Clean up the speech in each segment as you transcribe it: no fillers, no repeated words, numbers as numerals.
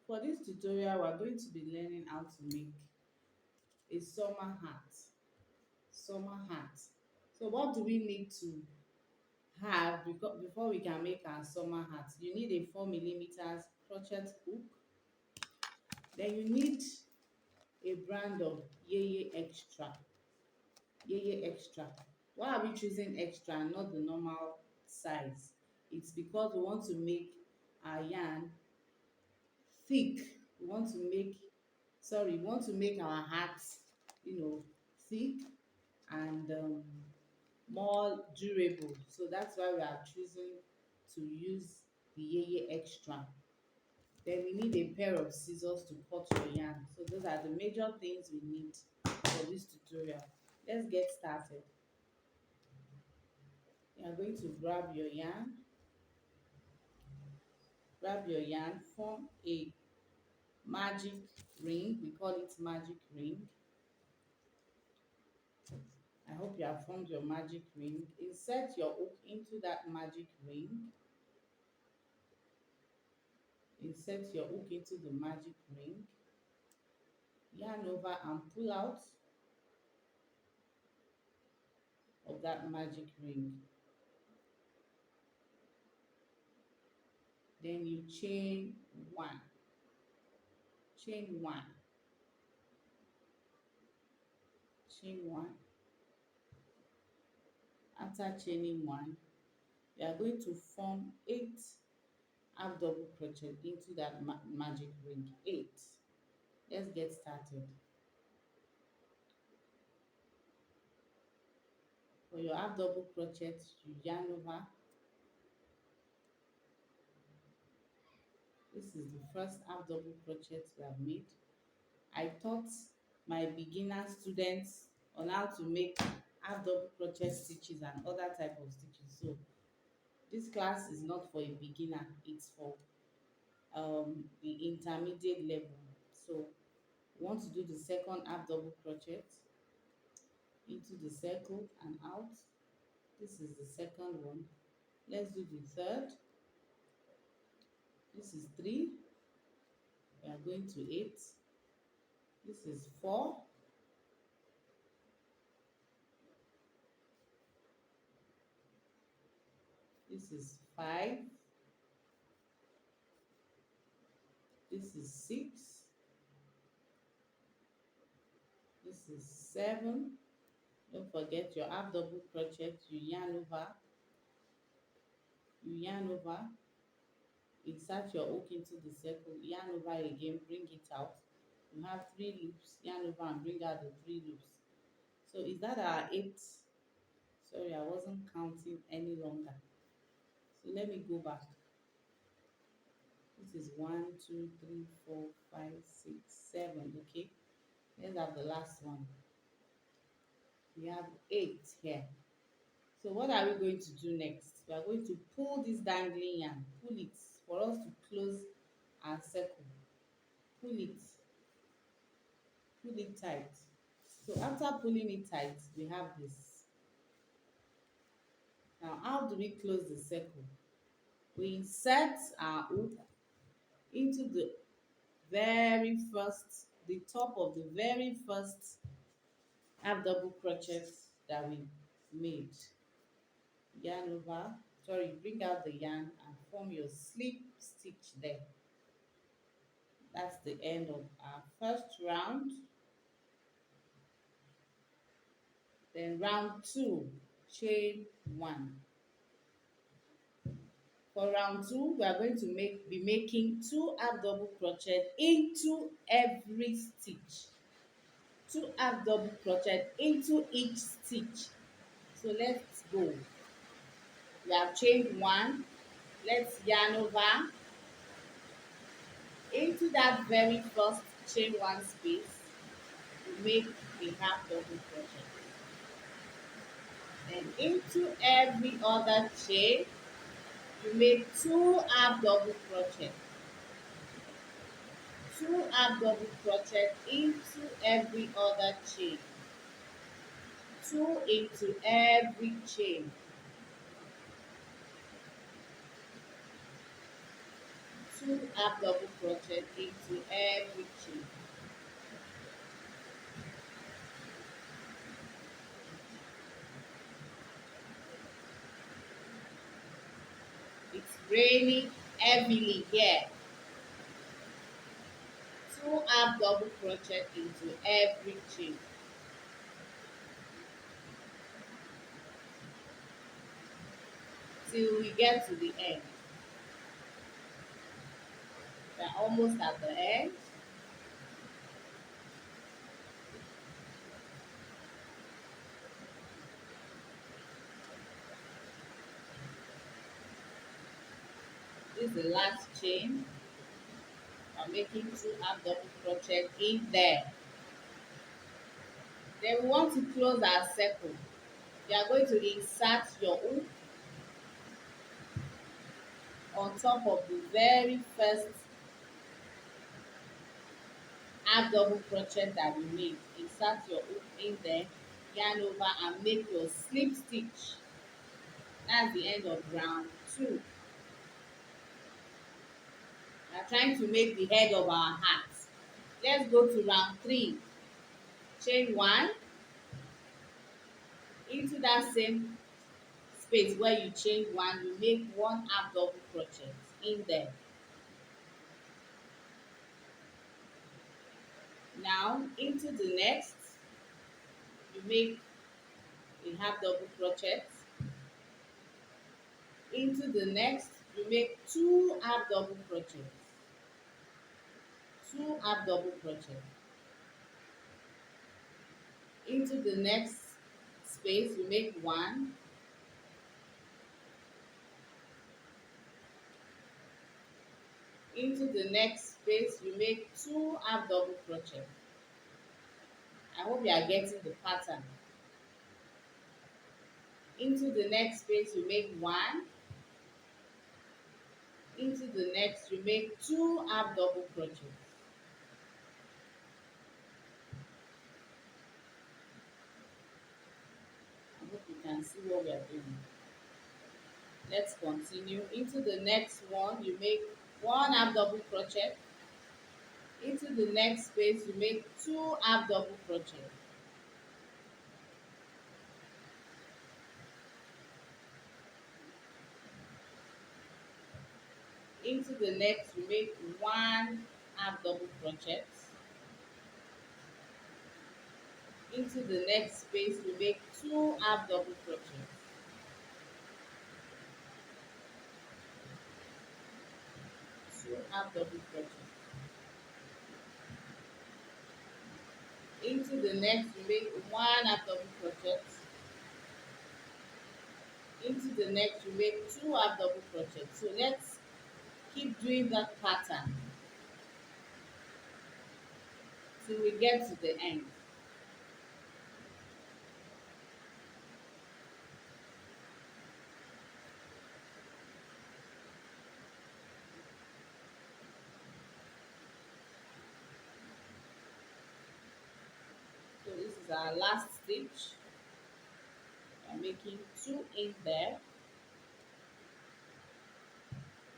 For this tutorial, we're going to be learning how to make a summer hat. Summer hat. So what do we need to have before we can make our summer hat? You need a 4 millimeters crochet hook. Then you need a brand of Yeye Extra. Yeye Extra. Why are we choosing extra and not the normal size? It's because we want to make our yarn thick. We want to make we want to make our hats, thick and more durable. So that's why we are choosing to use the Yeye Extra. Then we need a pair of scissors to cut your yarn. So those are the major things we need for this tutorial. Let's get started. You are going to grab your yarn, form a magic ring. We call it magic ring. I hope you have formed your magic ring. Insert your hook into that magic ring. Insert your hook into the magic ring. Yarn over and pull out of that magic ring. Then you chain one. Chain one. Chain one. After chaining one, you are going to form 8 half double crochet into that magic ring. 8. Let's get started. For your half double crochet, you yarn over. This is the first half double crochet we have made. I taught my beginner students on how to make half double crochet stitches and other type of stitches. So this class is not for a beginner, it's for the intermediate level. So we want to do the second half double crochet into the circle and out. This is the second one. Let's do the third. This is 3. We are going to 8. This is 4. This is 5. This is 6. This is 7. Don't forget your half double crochet. You yarn over. Insert your hook into the circle, yarn over again, bring it out. You have 3 loops, yarn over and bring out the 3 loops. So is that our 8? Sorry, I wasn't counting any longer. So let me go back. This is 1, 2, 3, 4, 5, 6, 7. Okay, let's have the last one. We have 8 here. So what are we going to do next? We are going to pull this dangling yarn, pull it for us to close our circle. Pull it tight. So after pulling it tight, we have this. Now how do we close the circle? We insert our hook into the top of the very first half double crochet that we made. Yarn over, bring out the yarn and form your slip stitch there. That's the end of our first round. Then round 2, chain 1. For round 2, we are going to be making 2 half double crochet into every stitch. 2 half double crochet into each stitch. So let's go. We have chained 1. Let's yarn over into that very first chain 1 space. We make a half double crochet. Then into every other chain, you make 2 half double crochet. 2 half double crochet into every other chain. 2 into every chain. 2 two half double crochet into every chain. It's raining heavily here. Two half double crochet into every chain till we get to the end. We're almost at the end. This is the last chain. I'm making two half double crochet in there. Then we want to close our circle. You are going to insert your hook on top of the very first half double crochet that we made. Insert your hook in there, yarn over and make your slip stitch. That's the end of round 2. We are trying to make the head of our hat. Let's go to round 3. Chain 1 into that same space where you chain 1, you make one half double crochet in there. Now into the next, you make a half double crochet. Into the next, you make two half double crochets. Two half double crochet. Into the next space, you make one. Into the next space, you make two half double crochet. I hope you are getting the pattern. Into the next space, you make one. Into the next, you make two half double crochets. I hope you can see what we are doing. Let's continue. Into the next one, you make one half double crochet. Into the next space, you make two half double crochet. Into the next, you make one half double crochet. Into the next space, you make two half double crochet. Two half double crochet. Into the next, you make one half double crochet. Into the next, you make two half double crochet. So let's keep doing that pattern till we get to the end. So this is our last stitch. I'm making two in there.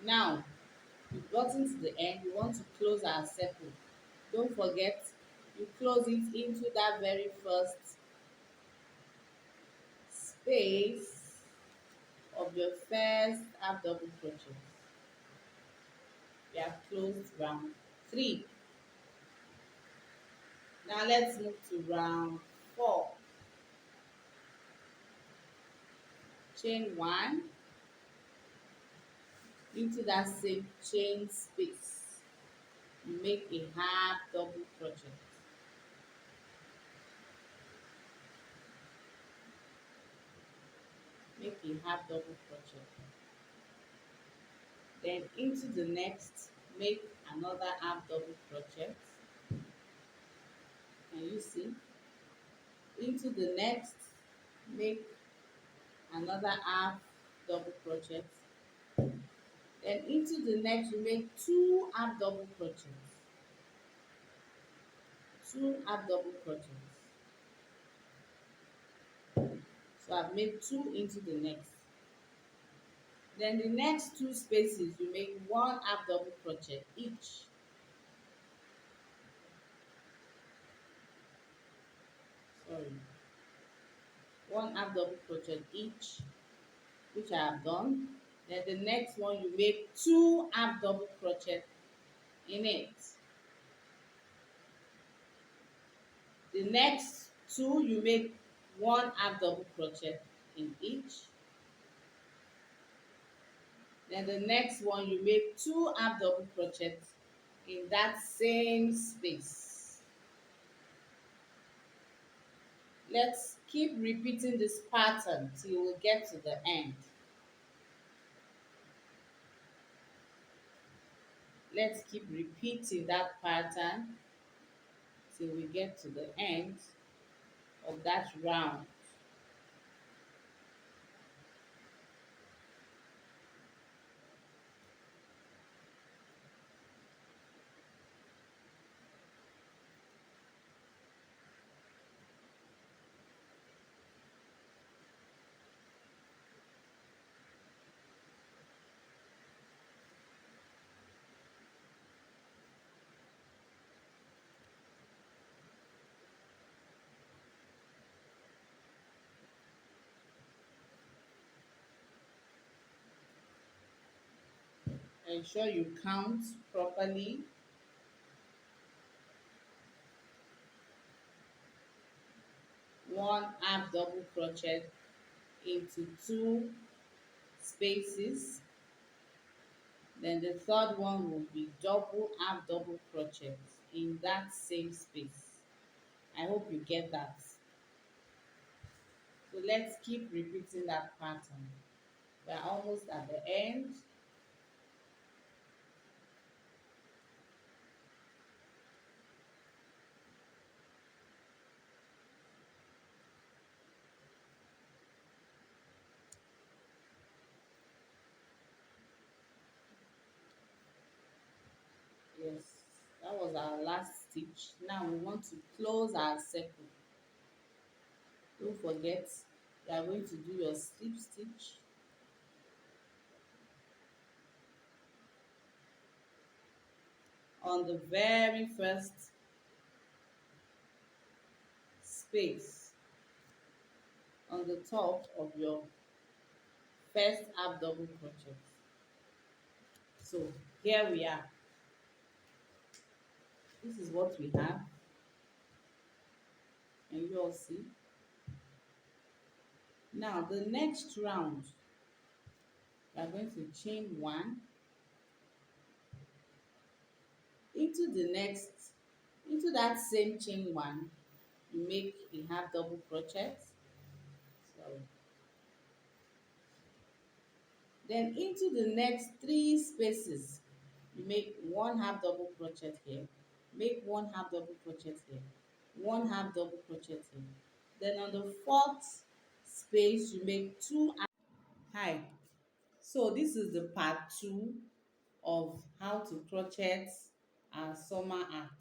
Now we've gotten to the end. We want to close our circle. Don't forget, you close it into that very first space of your first half double crochet. We have closed round 3. Now let's move to round 4. Chain 1 into that same chain space. You make a half double crochet. Make a half double crochet. Then into the next, make another half double crochet. Can you see? Into the next, make another half double crochet. Then into the next, you make two half double crochets. Two half double crochets. So I've made two into the next. Then the next two spaces you make one half double crochet each. Sorry, one half double crochet each, which I have done. Then the next one you make two half double crochet in it. The next two you make one half double crochet in each. Then the next one you make two half double crochet in that same space. Let's keep repeating this pattern till we get to the end. Let's keep repeating that pattern till we get to the end of that round. Ensure you count properly. One half double crochet into two spaces. Then the third one will be double half double crochet in that same space. I hope you get that. So let's keep repeating that pattern. We're almost at the end. Yes, that was our last stitch. Now we want to close our circle. Don't forget, you are going to do your slip stitch on the very first space on the top of your first half double crochet. So here we are. This is what we have. And you all see. Now the next round, we are going to chain one into the next, into that same chain one, you make a half double crochet. So then into the next three spaces, you make one half double crochet here, make one half double crochet here, one half double crochet here. Then on the fourth space, you make two. Hi, so this is the part two of how to crochet our summer art.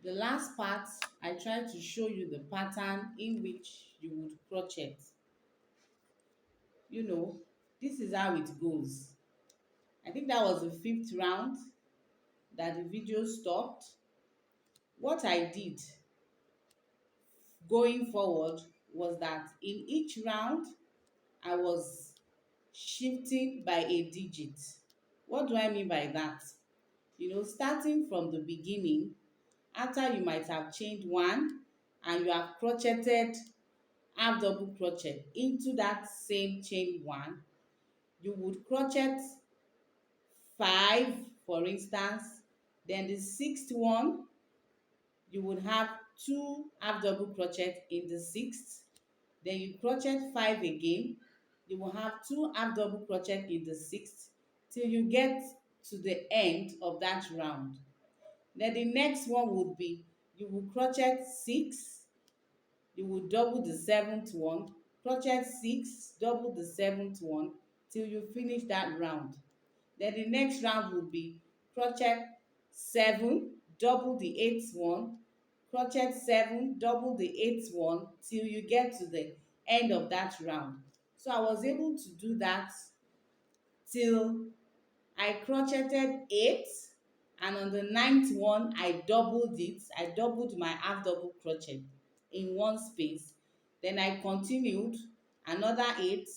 The last part, I tried to show you the pattern in which you would crochet. You know, this is how it goes. I think that was the fifth round that the video stopped. What I did going forward was that in each round, I was shifting by a digit. What do I mean by that? You know, starting from the beginning, after you might have chained one and you have crocheted half double crochet into that same chain one, you would crochet five, for instance. Then the sixth one, you would have two half double crochet in the sixth. Then you crochet five again, you will have two half double crochet in the sixth till you get to the end of that round. Then the next one would be, you will crochet six, you will double the seventh one, crochet six, double the seventh one till you finish that round. Then the next round will be crochet seven, double the eighth one, crochet seven, double the eighth one till you get to the end of that round. So I was able to do that till I crocheted 8, and on the ninth one I doubled it. I doubled my half double crochet in one space. Then I continued another 8.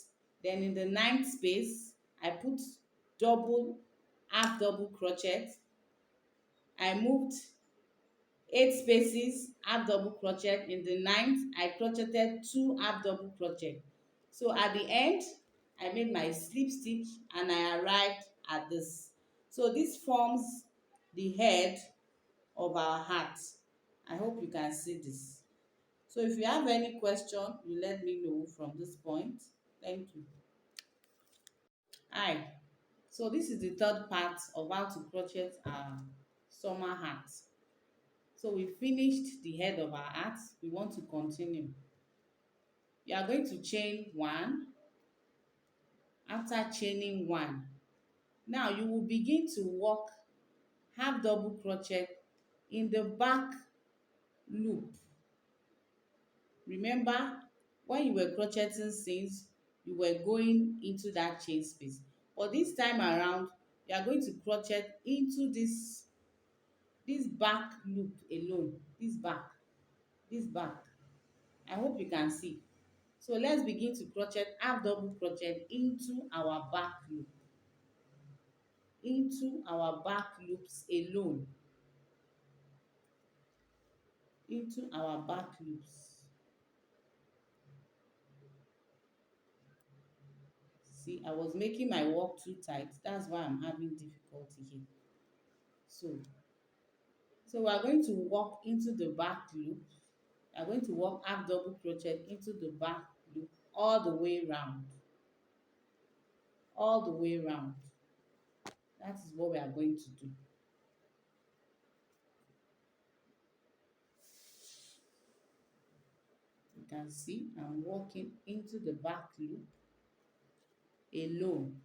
Then in the ninth space I put double half double crochet. I moved 8 spaces, half double crochet. In the ninth I crocheted 2 half double crochet. So at the end I made my slip stitch and I arrived at this. So this forms the head of our hat. I hope you can see this. So if you have any question, you let me know from this point. Thank you. Hi. So this is the third part of how to crochet our summer hat. So we finished the head of our hat. We want to continue. You are going to chain 1. After chaining 1, now you will begin to work half double crochet in the back loop. Remember, when you were crocheting since, you were going into that chain space, but this time around you are going to crochet into this back loop alone. This back. I hope you can see. So let's begin to crochet half double crochet into our back loop, alone, into our back loops. See, I was making my work too tight. That's why I'm having difficulty here. So we are going to walk into the back loop. We are going to walk half double crochet into the back loop all the way round. All the way round. That is what we are going to do. You can see I'm walking into the back loop alone.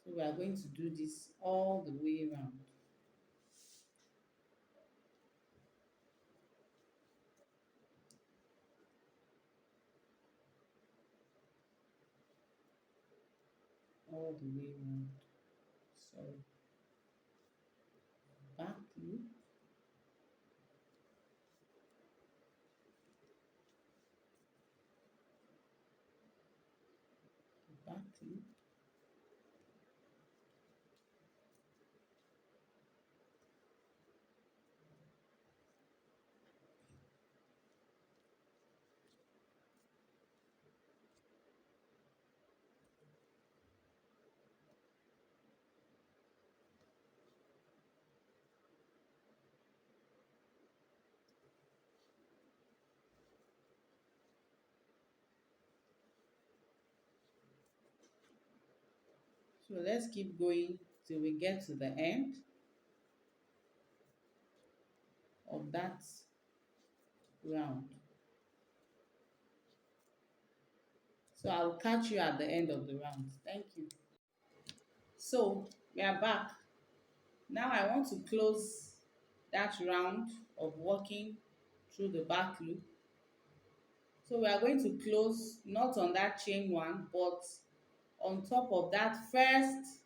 So we are going to do this all the way around. All the way around. Sorry. Back loop. Back loop. So let's keep going till we get to the end of that round. So I'll catch you at the end of the round. Thank you. So we are back. Now I want to close that round of walking through the back loop. So we are going to close not on that chain 1, but on top of that first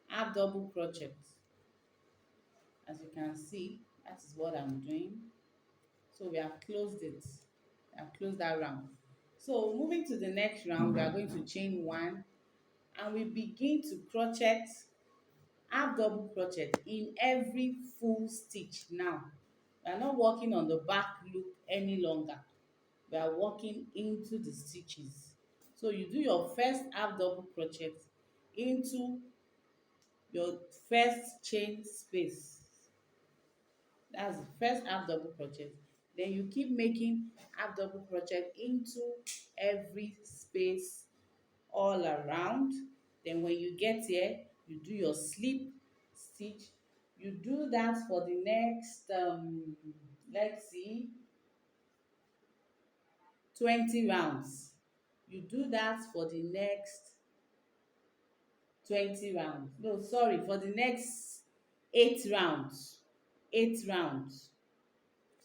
half double crochet. As you can see, that is what I'm doing. So we have closed it. We have closed that round. So moving to the next round, we are going to chain 1 and we begin to crochet half double crochet in every full stitch. Now we are not working on the back loop any longer. We are working into the stitches. So you do your first half double crochet into your first chain space. That's the first half double crochet. Then you keep making half double crochet into every space all around. Then when you get here, you do your slip stitch. You do that for the next let's see, 20 rounds. You do that for the next 20 rounds. No, sorry, for the next 8 rounds. 8 rounds.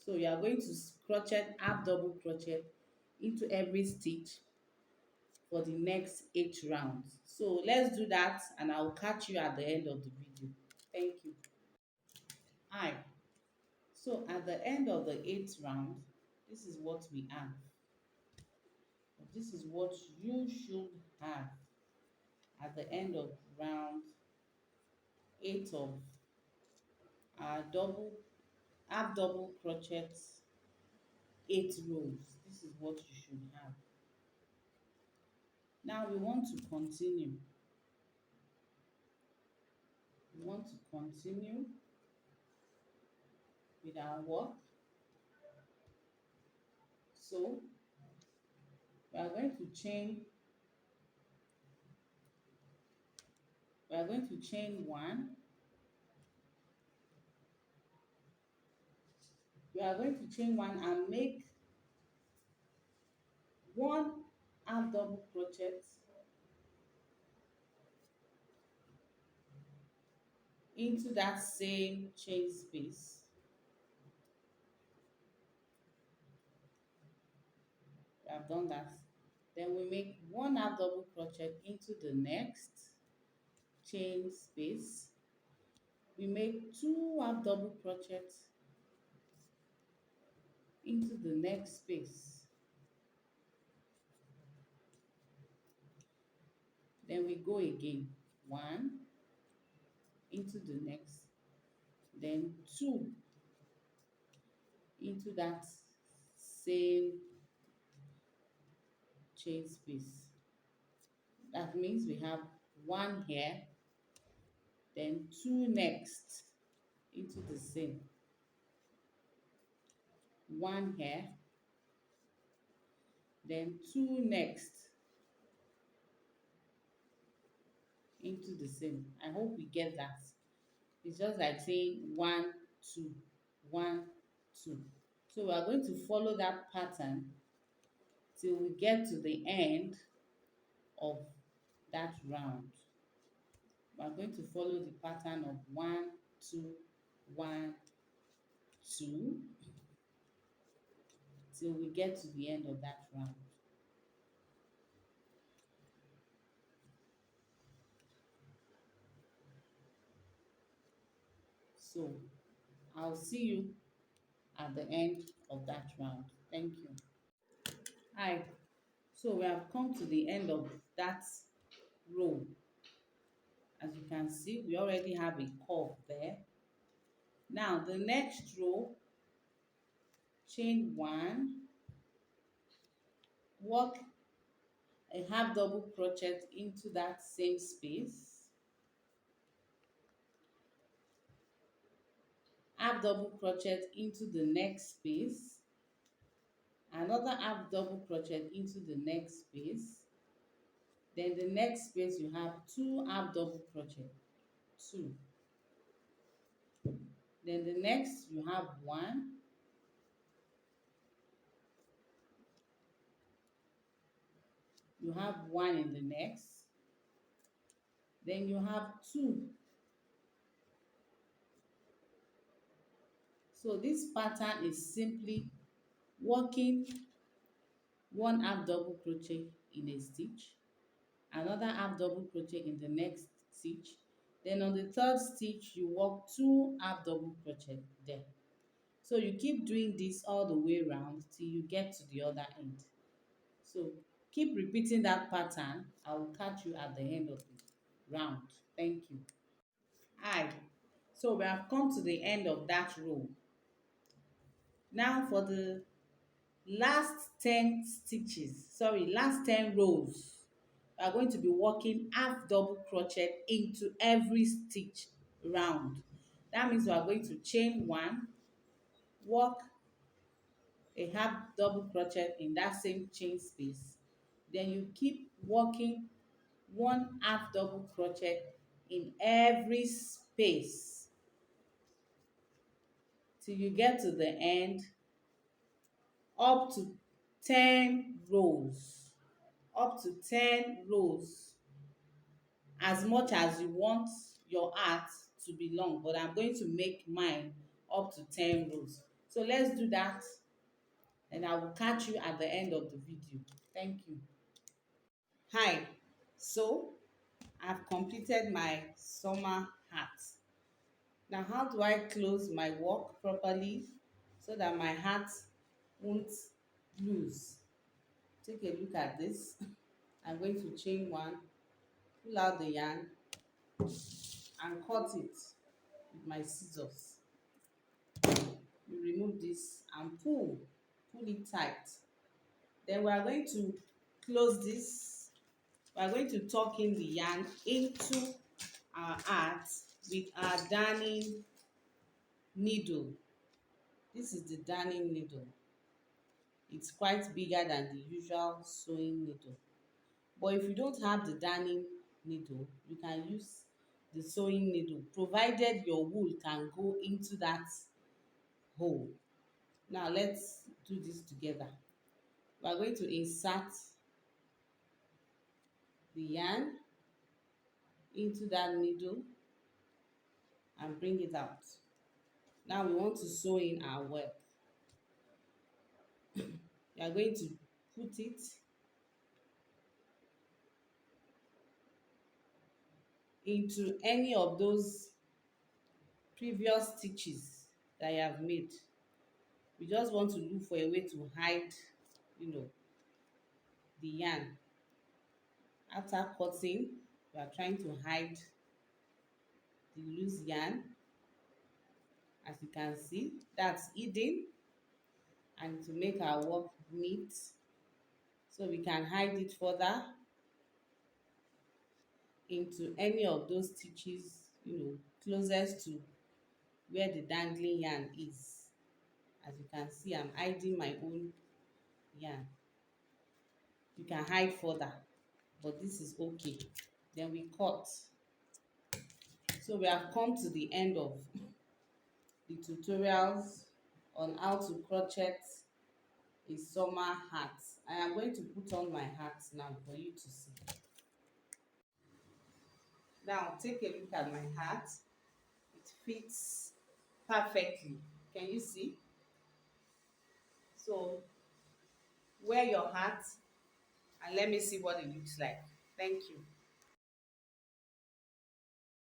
So you are going to crochet half double crochet into every stitch for the next 8 rounds. So let's do that and I'll catch you at the end of the video. Thank you. Hi. So at the end of the 8th round, this is what we have. This is what you should have at the end of round 8 of our double half double crochet 8 rows. This is what you should have. Now we want to continue. We want to continue with our work. So we are going to chain one. We are going to chain one and make one half double crochet into that same chain space. We have done that. Then we make one half double crochet into the next chain space. We make two half double crochet into the next space. Then we go again, one into the next, then two into that same chain space. That means we have one here, then two next into the same, one here, then two next into the same. I hope we get that. It's just like saying 1 2 1 2. So we are going to follow that pattern till we get to the end of that round. We are going to follow the pattern of 1 2 1 2 till we get to the end of that round. So I'll see you at the end of that round. Thank you. Hi. So we have come to the end of that row. As you can see, we already have a curve there. Now the next row, chain one, work a half double crochet into that same space, half double crochet into the next space, another half double crochet into the next space, then the next space you have two half double crochet, two, then the next you have one, you have one in the next, then you have two. So this pattern is simply working one half double crochet in a stitch, another half double crochet in the next stitch, then on the third stitch you work two half double crochet there. So you keep doing this all the way around till you get to the other end. So keep repeating that pattern. I will catch you at the end of the round. Thank you. Hi. So we have come to the end of that row. Now for the last 10 stitches, sorry, last 10 rows, we are going to be working half double crochet into every stitch round. That means we are going to chain one, work a half double crochet in that same chain space, then you keep working one half double crochet in every space till you get to the end, up to 10 rows, up to 10 rows, as much as you want your art to be long, but I'm going to make mine up to 10 rows. So let's do that and I will catch you at the end of the video. Thank you. Hi, so I've completed my summer hat. Now, how do I close my work properly so that my hat won't lose? Take a look at this. I'm going to chain one, pull out the yarn, and cut it with my scissors. You remove this and pull it tight. Then we are going to close this. We are going to tuck in the yarn into our hat with our darning needle. This is the darning needle. It's quite bigger than the usual sewing needle. But if you don't have the darning needle, you can use the sewing needle, provided your wool can go into that hole. Now let's do this together. We are going to insert the yarn into that needle and bring it out. Now we want to sew in our web. We are going to put it into any of those previous stitches that you have made. We just want to look for a way to hide, the yarn. After cutting, we are trying to hide the loose yarn. As you can see, that's hidden, and to make our work neat, so we can hide it further into any of those stitches, closest to where the dangling yarn is. As you can see, I'm hiding my own yarn. You can hide further, but this is okay. Then we cut. So we have come to the end of the tutorials on how to crochet a summer hat. I am going to put on my hat now for you to see. Now take a look at my hat. It fits perfectly. Can you see? So wear your hat and let me see what it looks like. Thank you.